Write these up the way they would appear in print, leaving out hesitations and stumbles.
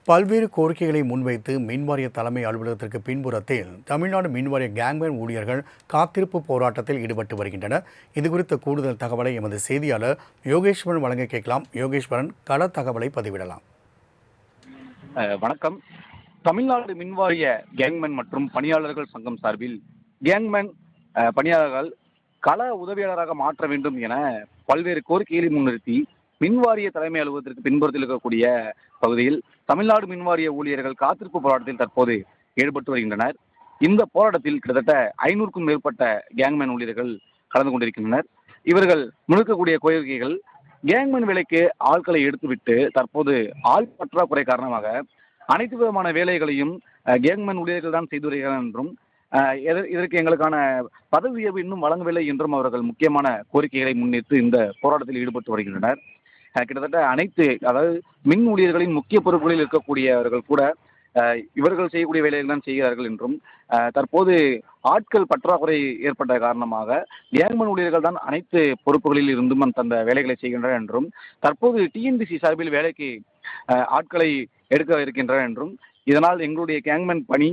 பல்வேறு கோரிக்கைகளை முன்வைத்து மின்வாரிய தலைமை அலுவலகத்திற்கு பின்புறத்தில் தமிழ்நாடு மின்வாரிய கேங்மேன் ஊழியர்கள் காத்திருப்பு போராட்டத்தில் ஈடுபட்டு வருகின்றனர். இதுகுறித்த கூடுதல் தகவலை எமது செய்தியாளர் யோகேஸ்வரன் வழங்க கேட்கலாம். யோகேஸ்வரன், கள தகவலை பதிவிடலாம். வணக்கம். தமிழ்நாடு மின்வாரிய கேங்மேன் மற்றும் பணியாளர்கள் சங்கம் சார்பில் கேங்மேன் பணியாளர்கள் கள உதவியாளராக மாற்ற வேண்டும் என பல்வேறு கோரிக்கைகளை முன்னிறுத்தி மின்வாரிய தலைமை அலுவலகத்திற்கு பின்புறத்தில் இருக்கக்கூடிய பகுதியில் தமிழ்நாடு மின்வாரிய ஊழியர்கள் காத்திருப்பு போராட்டத்தில் தற்போது ஈடுபட்டு வருகின்றனர். இந்த போராட்டத்தில் கிட்டத்தட்ட 500க்கும் மேற்பட்ட கேங்மேன் ஊழியர்கள் கலந்து கொண்டிருக்கின்றனர். இவர்கள் முன்வைக்கக்கூடிய கோரிக்கைகள், கேங்மேன் வேலைக்கு ஆட்களை எடுத்துவிட்டு தற்போது ஆள் பற்றாக்குறை காரணமாக அனைத்து விதமான வேலைகளையும் கேங்மேன் ஊழியர்கள் தான் செய்து வருகிறார்கள் என்றும், இதற்கு எங்களுக்கான பதவி உயர்வு இன்னும் வழங்கவில்லை என்றும் அவர்கள் முக்கியமான கோரிக்கைகளை முன்னிட்டு இந்த போராட்டத்தில் ஈடுபட்டு வருகின்றனர். கிட்டத்தட்ட அதாவது மின் ஊழியர்களின் முக்கிய பொறுப்புகளில் இருக்கக்கூடியவர்கள் கூட இவர்கள் செய்யக்கூடிய வேலைகள் தான் செய்கிறார்கள் என்றும், தற்போது ஆட்கள் பற்றாக்குறை ஏற்பட்ட காரணமாக கேங்மேன் ஊழியர்கள் தான் அனைத்து பொறுப்புகளில் இருந்தும் அந்த வேலைகளை செய்கின்றனர் என்றும், தற்போது டிஎன்பிசி சார்பில் வேலைக்கு ஆட்களை எடுக்க இருக்கின்றனர் என்றும், இதனால் எங்களுடைய கேங்மேன் பணி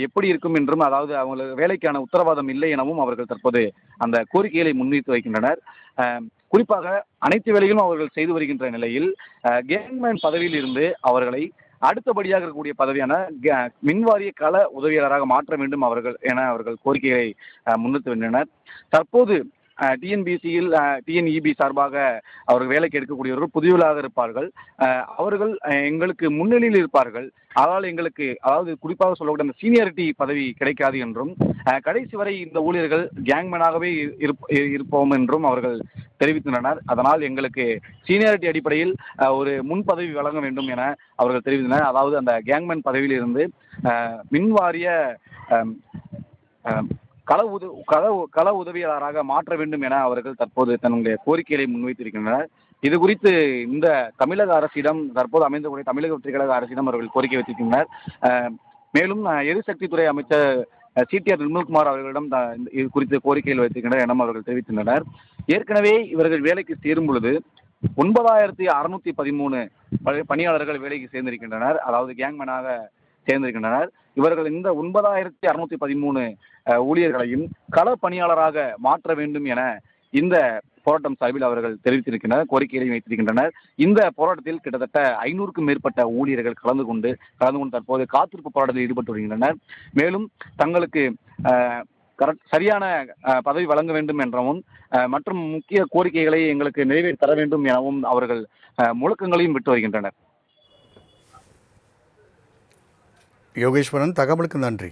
எப்படி இருக்கும் என்றும், அதாவது அவங்களுக்கு வேலைக்கான உத்தரவாதம் இல்லை எனவும் அவர்கள் தற்போது அந்த கோரிக்கைகளை முன்வைத்து வைக்கின்றனர். குறிப்பாக அனைத்து வேலைகளும் அவர்கள் செய்து வருகின்ற நிலையில் கேங்மேன் பதவியில் இருந்து அவர்களை அடுத்தபடியாக இருக்கக்கூடிய பதவியான மின்வாரிய கள உதவியாளராக மாற்ற வேண்டும் அவர்கள் கோரிக்கைகளை முன்னிறுத்தி வருகின்றனர். தற்போது டிஎன்பிசியில் டிஎன்இபி சார்பாக அவர்கள் வேலைக்கு எடுக்கக்கூடியவர்கள் புதியவர்களாக இருப்பார்கள். அவர்கள் எங்களுக்கு முன்னிலையில் இருப்பார்கள். அதனால் எங்களுக்கு, அதாவது குறிப்பாக சொல்லக்கூடிய அந்த சீனியாரிட்டி பதவி கிடைக்காது என்றும், கடைசி வரை இந்த ஊழியர்கள் கேங்மேனாகவே இருப்போம் என்றும் அவர்கள் தெரிவித்துள்ளனர். அதனால் எங்களுக்கு சீனியாரிட்டி அடிப்படையில் ஒரு முன் பதவி வழங்க வேண்டும் என அவர்கள் தெரிவித்தனர். அதாவது அந்த கேங்மேன் பதவியில் இருந்து மின்வாரிய கள உதவியாளராக மாற்ற வேண்டும் என அவர்கள் தற்போது தன்னுடைய கோரிக்கைகளை முன்வைத்திருக்கின்றனர். இது குறித்து இந்த தமிழக அரசிடம், தற்போது அமைந்தக்கூடிய தமிழக வெற்றி கழக அரசிடம் அவர்கள் கோரிக்கை வைத்திருக்கின்றனர். மேலும் எரிசக்தித்துறை அமைச்சர் சிடிஆர் நிர்மல்குமார் அவர்களிடம் இது குறித்த கோரிக்கைகள் வைத்திருக்கின்றனர் என அவர்கள் தெரிவித்துள்ளனர். ஏற்கனவே இவர்கள் வேலைக்கு சேரும் பொழுது 9613 பணியாளர்கள் வேலைக்கு சேர்ந்திருக்கின்றனர். அதாவது கேங்மேனாக சேர்ந்திருக்கின்றனர். இவர்கள் இந்த 9613 ஊழியர்களையும் கள பணியாளராக மாற்ற வேண்டும் என இந்த போராட்டம் சார்பில் அவர்கள் தெரிவித்திருக்கின்றனர், கோரிக்கைகளை வைத்திருக்கின்றனர். இந்த போராட்டத்தில் கிட்டத்தட்ட 500க்கும் மேற்பட்ட ஊழியர்கள் கலந்து கொண்டு தற்போது காத்திருப்பு போராட்டத்தில் ஈடுபட்டு வருகின்றனர். மேலும் தங்களுக்கு சரியான பதவி வழங்க வேண்டும் என்றவும், மற்றும் முக்கிய கோரிக்கைகளை எங்களுக்கு நிறைவேற்றி தர வேண்டும் எனவும் அவர்கள் முழக்கங்களையும் விட்டு வருகின்றனர். யோகேஸ்வரன், தகவலுக்கு நன்றி.